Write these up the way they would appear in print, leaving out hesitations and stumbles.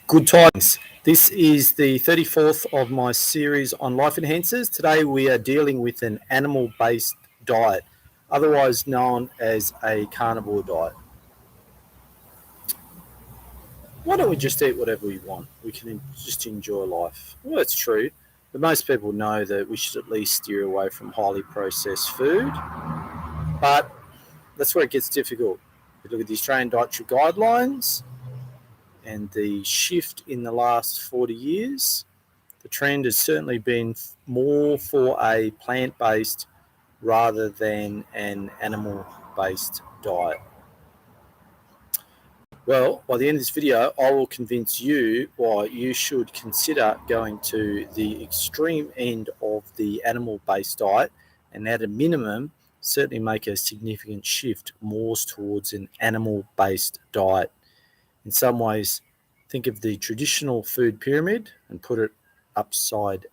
Good tidings. This is the 34th of my series on life enhancers. Today we are dealing with an animal-based diet, otherwise known as a carnivore diet. Why don't we just eat whatever we want? We can just enjoy life. Well, it's true, but most people know that we should at least steer away from highly processed food. But that's where it gets difficult. We look at the Australian Dietary Guidelines and the shift in the last 40 years. The trend has certainly been more for a plant-based rather than an animal-based diet. Well, by the end of this video, I will convince you why you should consider going to the extreme end of the animal-based diet and at a minimum, certainly make a significant shift more towards an animal-based diet. In some ways, think of the traditional food pyramid and put it upside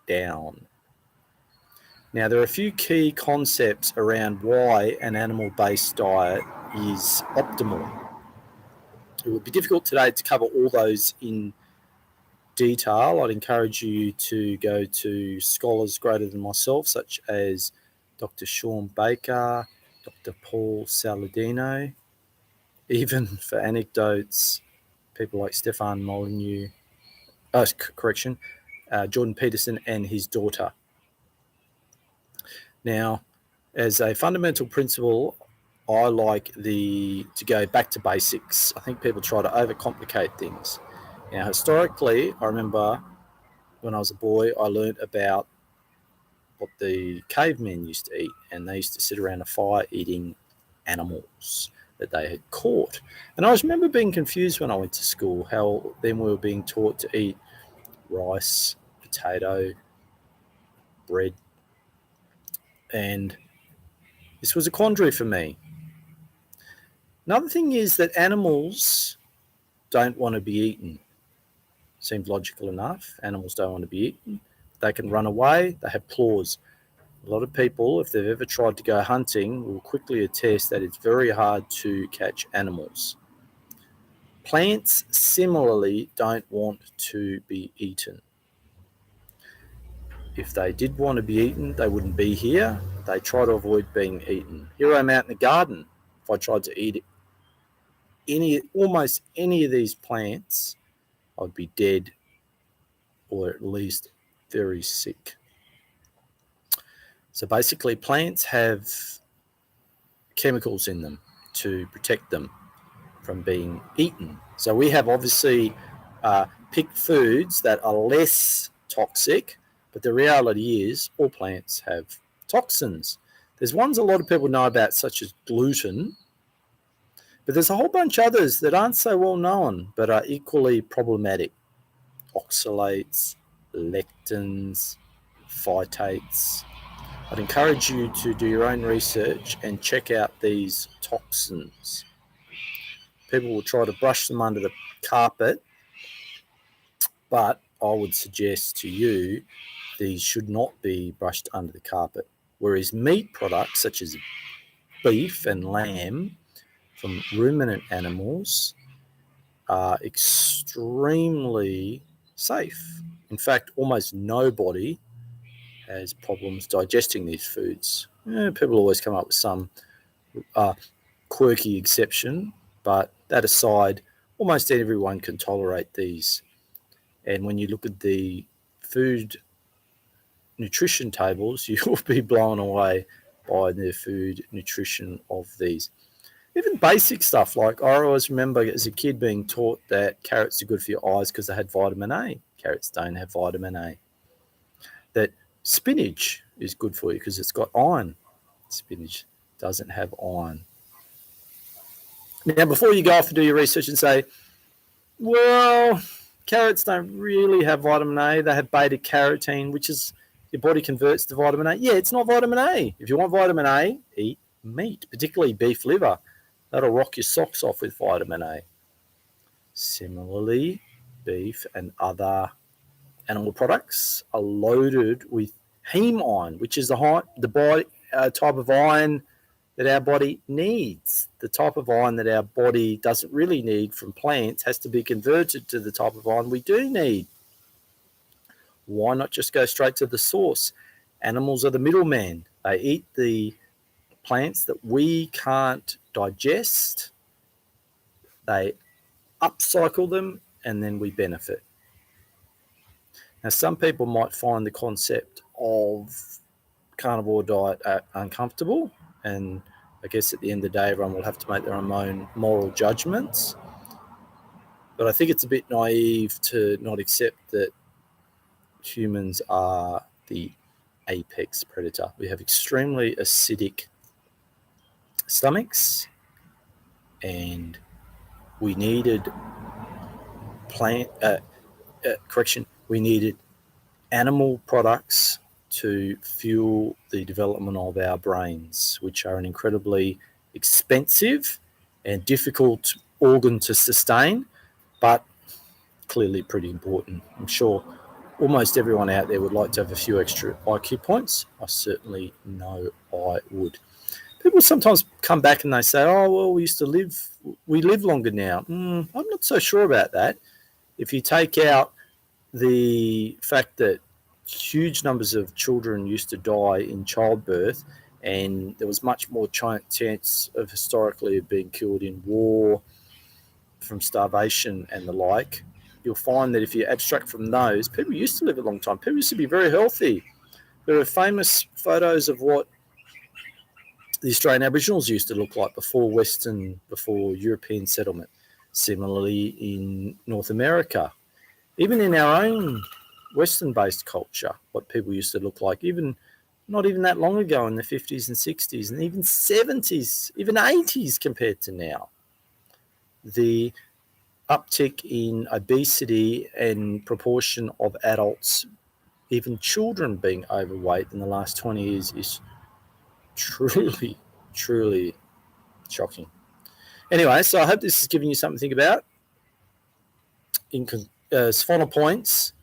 down. Now, there are a few key concepts around why an animal-based diet is optimal. It would be difficult today to cover all those in detail. I'd encourage you to go to scholars greater than myself, such as Dr. Sean Baker, Dr. Paul Saladino, even for anecdotes, people like Stefan Molyneux, Jordan Peterson and his daughter. Now, as a fundamental principle, I like to go back to basics. I think people try to overcomplicate things. Now, historically, I remember when I was a boy, I learned about what the cavemen used to eat, and they used to sit around a fire eating animals that they had caught. And I remember being confused when I went to school, how then we were being taught to eat rice, potato, bread, and this was a quandary for me. Another thing is that animals don't want to be eaten. Seems logical enough. Animals don't want to be eaten. They can run away. They have claws. A lot of people, if they've ever tried to go hunting, will quickly attest that it's very hard to catch animals. Plants similarly don't want to be eaten. If they did want to be eaten, they wouldn't be here. They try to avoid being eaten. Here I'm out in the garden. If I tried to eat almost any of these plants, I'd be dead or at least very sick. So basically, plants have chemicals in them to protect them from being eaten. So we have obviously picked foods that are less toxic, but the reality is all plants have toxins. There's ones a lot of people know about, such as gluten, but there's a whole bunch of others that aren't so well known, but are equally problematic. Oxalates, lectins, phytates. I'd encourage you to do your own research and check out these toxins. People will try to brush them under the carpet, but I would suggest to you these should not be brushed under the carpet. Whereas meat products such as beef and lamb from ruminant animals are extremely safe. In fact, almost nobody has problems digesting these foods. People always come up with some quirky exception, but that aside, almost everyone can tolerate these. And when you look at the food nutrition tables, you will be blown away by the food nutrition of these. Even basic stuff, like I always remember as a kid being taught that carrots are good for your eyes because they had vitamin A. Carrots don't have vitamin A. That spinach is good for you because it's got iron. Spinach doesn't have iron. Now, before you go off and do your research and say, well, carrots don't really have vitamin A. They have beta carotene, which is your body converts to vitamin A. Yeah, it's not vitamin A. If you want vitamin A, eat meat, particularly beef liver. That'll rock your socks off with vitamin A. Similarly, beef and other animal products are loaded with heme iron, which is the type of iron that our body needs. The type of iron that our body doesn't really need from plants has to be converted to the type of iron we do need. Why not just go straight to the source? Animals are the middleman. They eat the plants that we can't digest. They upcycle them, and then we benefit. Now, some people might find the concept of carnivore diet uncomfortable, and I guess at the end of the day, everyone will have to make their own moral judgments. But I think it's a bit naive to not accept that humans are the apex predator. We have extremely acidic stomachs, and we needed we needed animal products to fuel the development of our brains, which are an incredibly expensive and difficult organ to sustain, but clearly pretty important. I'm sure almost everyone out there would like to have a few extra IQ points. I certainly know I would. People sometimes come back and they say, oh, well, we live longer now. I'm not so sure about that. If you take out the fact that huge numbers of children used to die in childbirth, and there was much more chance of historically being killed in war, from starvation and the like, you'll find that if you abstract from those, people used to live a long time. People used to be very healthy. There are famous photos of what the Australian Aboriginals used to look like before European settlement. Similarly, in North America, even in our own Western-based culture, what people used to look like, not even that long ago in the 50s and 60s, and even 70s, even 80s compared to now. The uptick in obesity and proportion of adults, even children, being overweight in the last 20 years is truly, truly shocking. Anyway, so I hope this has given you something to think about. As final points,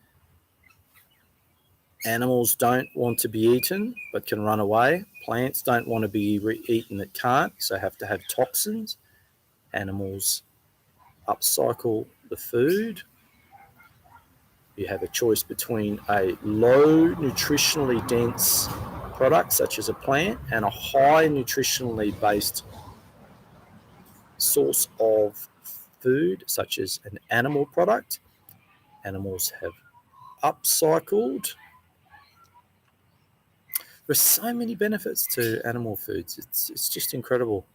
animals don't want to be eaten but can run away. Plants don't want to be eaten that can't, so have to have toxins. Animals upcycle the food. You have a choice between a low nutritionally dense product, such as a plant, and a high nutritionally based source of food, such as an animal product. Animals have upcycled. There's so many benefits to animal foods. It's just incredible.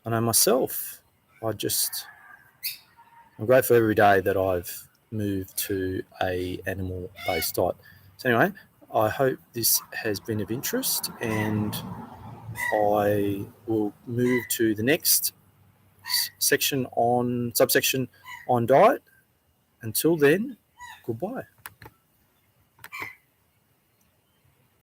I know myself, I'm grateful every day that I've moved to a animal-based diet. So anyway, I hope this has been of interest, and I will move to the next subsection on diet. Until then, goodbye.